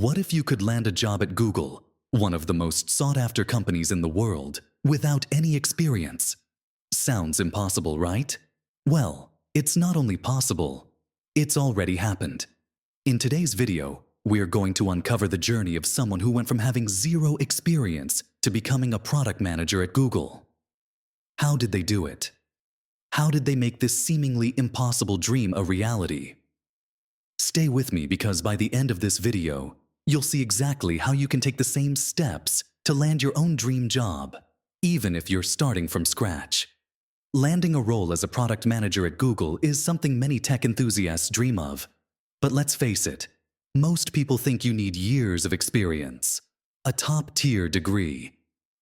What if you could land a job at Google, one of the most sought-after companies in the world, without any experience? Sounds impossible, right? Well, it's not only possible, it's already happened. In today's video, we're going to uncover the journey of someone who went from having zero experience to becoming a product manager at Google. How did they do it? How did they make this seemingly impossible dream a reality? Stay with me because by the end of this video, you'll see exactly how you can take the same steps to land your own dream job, even if you're starting from scratch. Landing a role as a product manager at Google is something many tech enthusiasts dream of. But let's face it, most people think you need years of experience, a top-tier degree,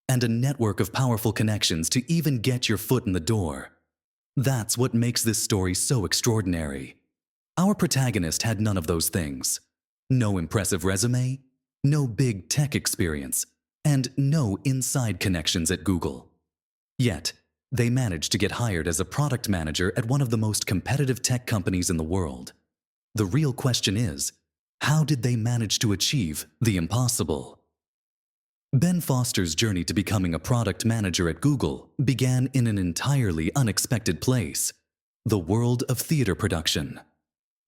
and a network of powerful connections to even get your foot in the door. That's what makes this story so extraordinary. Our protagonist had none of those things. No impressive resume, no big tech experience, and no inside connections at Google. Yet, they managed to get hired as a product manager at one of the most competitive tech companies in the world. The real question is, how did they manage to achieve the impossible? Ben Foster's journey to becoming a product manager at Google began in an entirely unexpected place: the world of theater production.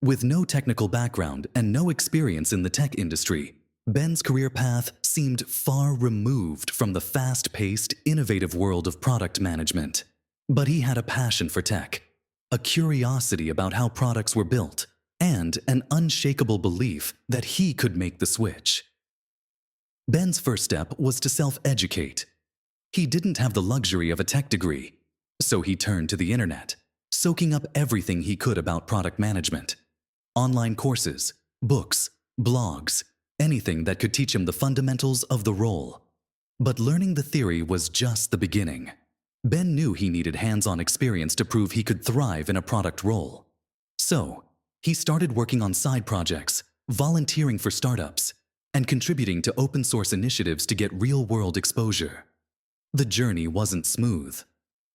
With no technical background and no experience in the tech industry, Ben's career path seemed far removed from the fast-paced, innovative world of product management. But he had a passion for tech, a curiosity about how products were built, and an unshakable belief that he could make the switch. Ben's first step was to self-educate. He didn't have the luxury of a tech degree, so he turned to the internet, soaking up everything he could about product management. Online courses, books, blogs, anything that could teach him the fundamentals of the role. But learning the theory was just the beginning. Ben knew he needed hands-on experience to prove he could thrive in a product role. So, he started working on side projects, volunteering for startups, and contributing to open-source initiatives to get real-world exposure. The journey wasn't smooth.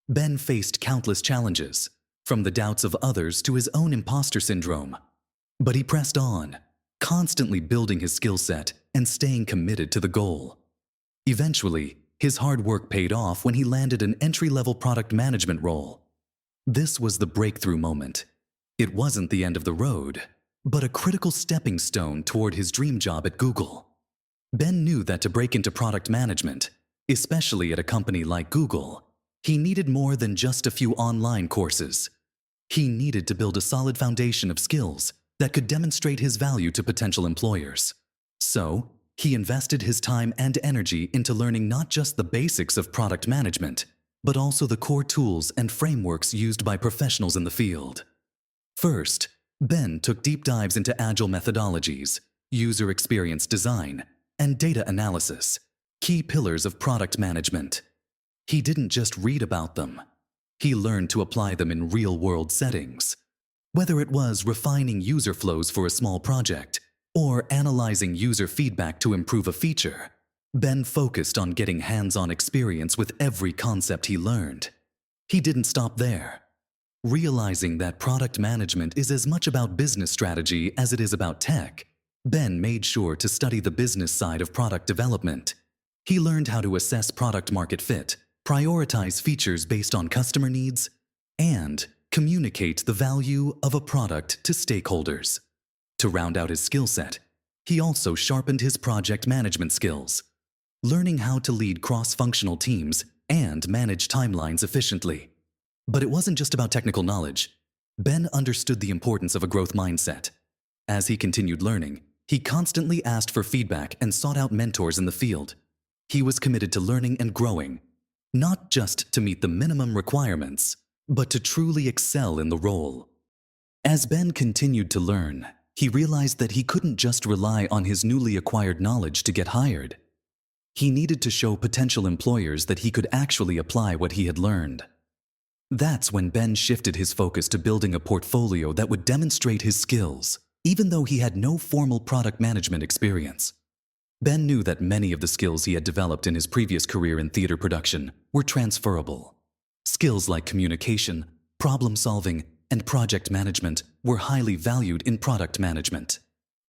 Ben faced countless challenges, from the doubts of others to his own imposter syndrome. But he pressed on, constantly building his skill set and staying committed to the goal. Eventually, his hard work paid off when he landed an entry-level product management role. This was the breakthrough moment. It wasn't the end of the road, but a critical stepping stone toward his dream job at Google. Ben knew that to break into product management, especially at a company like Google, he needed more than just a few online courses. He needed to build a solid foundation of skills that could demonstrate his value to potential employers. So, he invested his time and energy into learning not just the basics of product management, but also the core tools and frameworks used by professionals in the field. First, Ben took deep dives into agile methodologies, user experience design, and data analysis, key pillars of product management. He didn't just read about them. He learned to apply them in real-world settings. Whether it was refining user flows for a small project or analyzing user feedback to improve a feature, Ben focused on getting hands-on experience with every concept he learned. He didn't stop there. Realizing that product management is as much about business strategy as it is about tech, Ben made sure to study the business side of product development. He learned how to assess product market fit, prioritize features based on customer needs, and communicate the value of a product to stakeholders. To round out his skill set, he also sharpened his project management skills, learning how to lead cross-functional teams and manage timelines efficiently. But it wasn't just about technical knowledge. Ben understood the importance of a growth mindset. As he continued learning, he constantly asked for feedback and sought out mentors in the field. He was committed to learning and growing, not just to meet the minimum requirements, but to truly excel in the role. As Ben continued to learn, he realized that he couldn't just rely on his newly acquired knowledge to get hired. He needed to show potential employers that he could actually apply what he had learned. That's when Ben shifted his focus to building a portfolio that would demonstrate his skills, even though he had no formal product management experience. Ben knew that many of the skills he had developed in his previous career in theater production were transferable. Skills like communication, problem solving, and project management were highly valued in product management.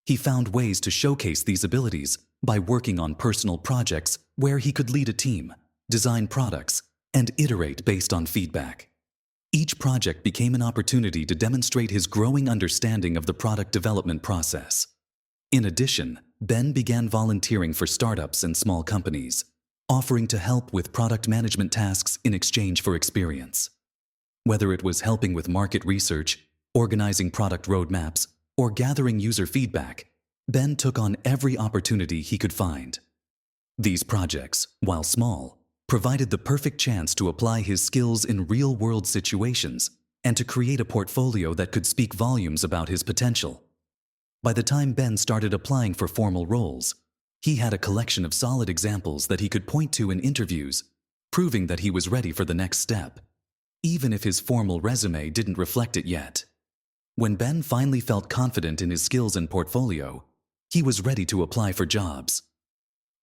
He found ways to showcase these abilities by working on personal projects where he could lead a team, design products, and iterate based on feedback. Each project became an opportunity to demonstrate his growing understanding of the product development process. In addition, Ben began volunteering for startups and small companies, offering to help with product management tasks in exchange for experience. Whether it was helping with market research, organizing product roadmaps, or gathering user feedback, Ben took on every opportunity he could find. These projects, while small, provided the perfect chance to apply his skills in real-world situations and to create a portfolio that could speak volumes about his potential. By the time Ben started applying for formal roles, he had a collection of solid examples that he could point to in interviews, proving that he was ready for the next step, even if his formal resume didn't reflect it yet. When Ben finally felt confident in his skills and portfolio, he was ready to apply for jobs.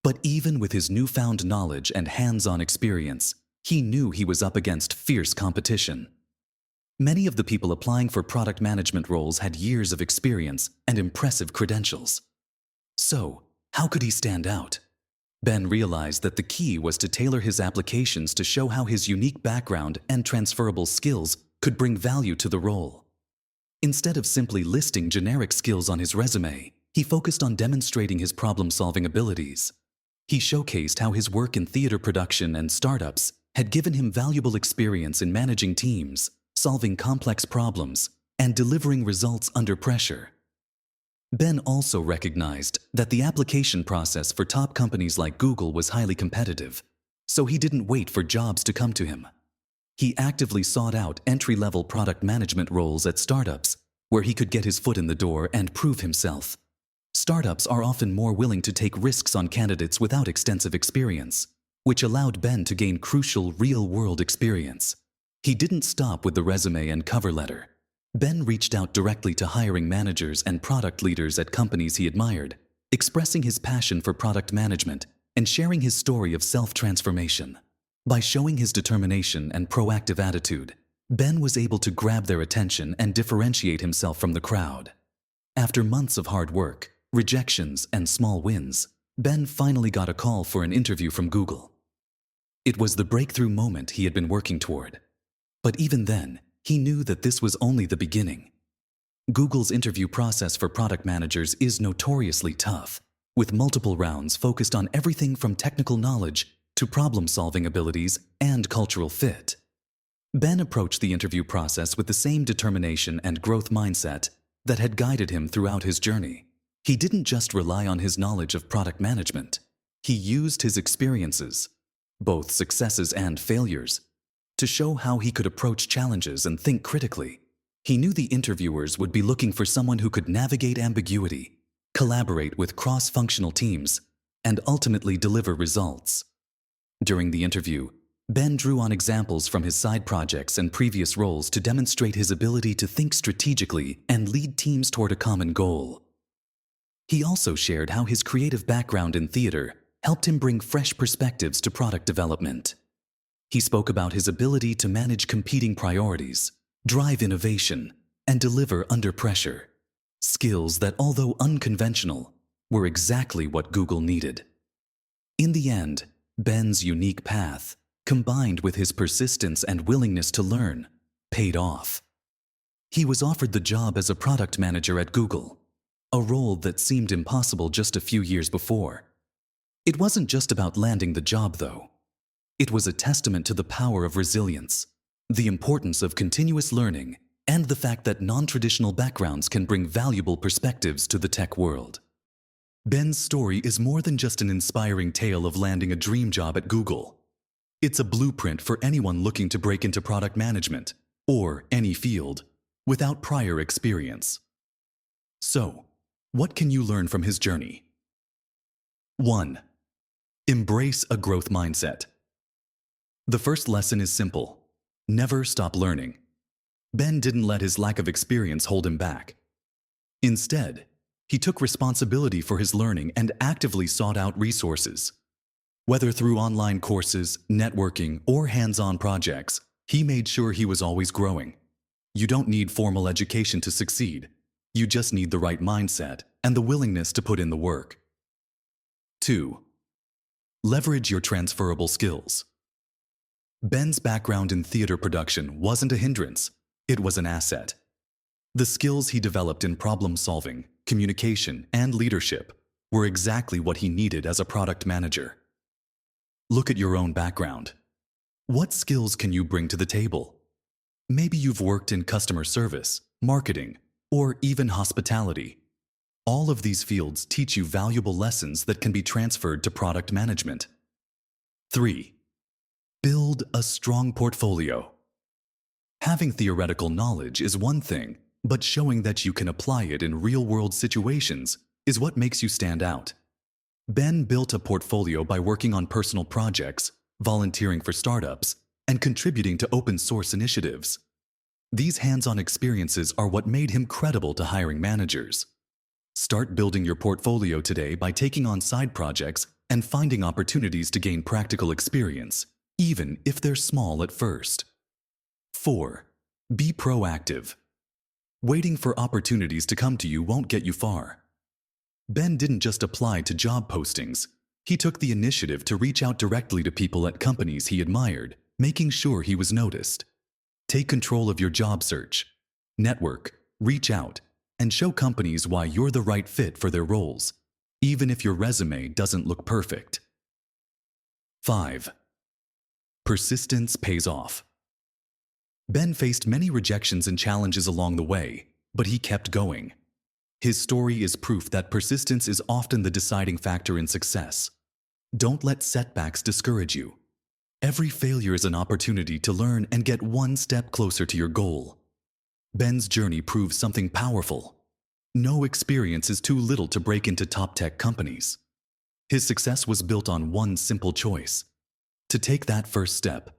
But even with his newfound knowledge and hands-on experience, he knew he was up against fierce competition. Many of the people applying for product management roles had years of experience and impressive credentials. So, how could he stand out? Ben realized that the key was to tailor his applications to show how his unique background and transferable skills could bring value to the role. Instead of simply listing generic skills on his resume, he focused on demonstrating his problem-solving abilities. He showcased how his work in theater production and startups had given him valuable experience in managing teams, solving complex problems, and delivering results under pressure. Ben also recognized that the application process for top companies like Google was highly competitive, so he didn't wait for jobs to come to him. He actively sought out entry-level product management roles at startups where he could get his foot in the door and prove himself. Startups are often more willing to take risks on candidates without extensive experience, which allowed Ben to gain crucial real-world experience. He didn't stop with the resume and cover letter. Ben reached out directly to hiring managers and product leaders at companies he admired, expressing his passion for product management and sharing his story of self-transformation. By showing his determination and proactive attitude, Ben was able to grab their attention and differentiate himself from the crowd. After months of hard work, rejections, and small wins, Ben finally got a call for an interview from Google. It was the breakthrough moment he had been working toward. But even then, he knew that this was only the beginning. Google's interview process for product managers is notoriously tough, with multiple rounds focused on everything from technical knowledge to problem-solving abilities and cultural fit. Ben approached the interview process with the same determination and growth mindset that had guided him throughout his journey. He didn't just rely on his knowledge of product management. He used his experiences, both successes and failures, to show how he could approach challenges and think critically. He knew the interviewers would be looking for someone who could navigate ambiguity, collaborate with cross-functional teams, and ultimately deliver results. During the interview, Ben drew on examples from his side projects and previous roles to demonstrate his ability to think strategically and lead teams toward a common goal. He also shared how his creative background in theater helped him bring fresh perspectives to product development. He spoke about his ability to manage competing priorities, drive innovation, and deliver under pressure, skills that, although unconventional, were exactly what Google needed. In the end, Ben's unique path, combined with his persistence and willingness to learn, paid off. He was offered the job as a product manager at Google, a role that seemed impossible just a few years before. It wasn't just about landing the job, though. It was a testament to the power of resilience, the importance of continuous learning, and the fact that non-traditional backgrounds can bring valuable perspectives to the tech world. Ben's story is more than just an inspiring tale of landing a dream job at Google. It's a blueprint for anyone looking to break into product management, or any field, without prior experience. So, what can you learn from his journey? 1. Embrace a growth mindset. The first lesson is simple. Never stop learning. Ben didn't let his lack of experience hold him back. Instead, he took responsibility for his learning and actively sought out resources. Whether through online courses, networking, or hands-on projects, he made sure he was always growing. You don't need formal education to succeed. You just need the right mindset and the willingness to put in the work. 2. Leverage your transferable skills. Ben's background in theater production wasn't a hindrance, it was an asset. The skills he developed in problem solving, communication, and leadership were exactly what he needed as a product manager. Look at your own background. What skills can you bring to the table? Maybe you've worked in customer service, marketing, or even hospitality. All of these fields teach you valuable lessons that can be transferred to product management. 3. Build a strong portfolio. Having theoretical knowledge is one thing, but showing that you can apply it in real-world situations is what makes you stand out. Ben built a portfolio by working on personal projects, volunteering for startups, and contributing to open-source initiatives. These hands-on experiences are what made him credible to hiring managers. Start building your portfolio today by taking on side projects and finding opportunities to gain practical experience, even if they're small at first. 4. Be proactive. Waiting for opportunities to come to you won't get you far. Ben didn't just apply to job postings. He took the initiative to reach out directly to people at companies he admired, making sure he was noticed. Take control of your job search. Network, reach out, and show companies why you're the right fit for their roles, even if your resume doesn't look perfect. 5. Persistence pays off. Ben faced many rejections and challenges along the way, but he kept going. His story is proof that persistence is often the deciding factor in success. Don't let setbacks discourage you. Every failure is an opportunity to learn and get one step closer to your goal. Ben's journey proves something powerful. No experience is too little to break into top tech companies. His success was built on one simple choice: to take that first step,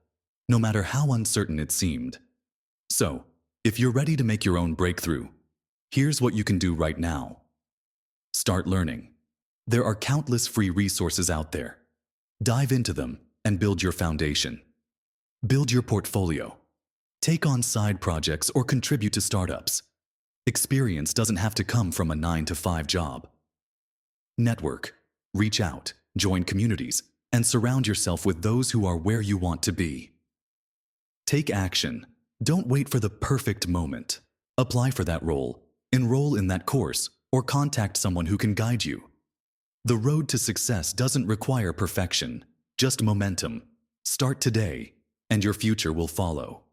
no matter how uncertain it seemed. So, if you're ready to make your own breakthrough, here's what you can do right now. Start learning. There are countless free resources out there. Dive into them and build your foundation. Build your portfolio. Take on side projects or contribute to startups. Experience doesn't have to come from a 9-to-5 job. Network. Reach out, join communities, and surround yourself with those who are where you want to be. Take action. Don't wait for the perfect moment. Apply for that role, enroll in that course, or contact someone who can guide you. The road to success doesn't require perfection, just momentum. Start today, and your future will follow.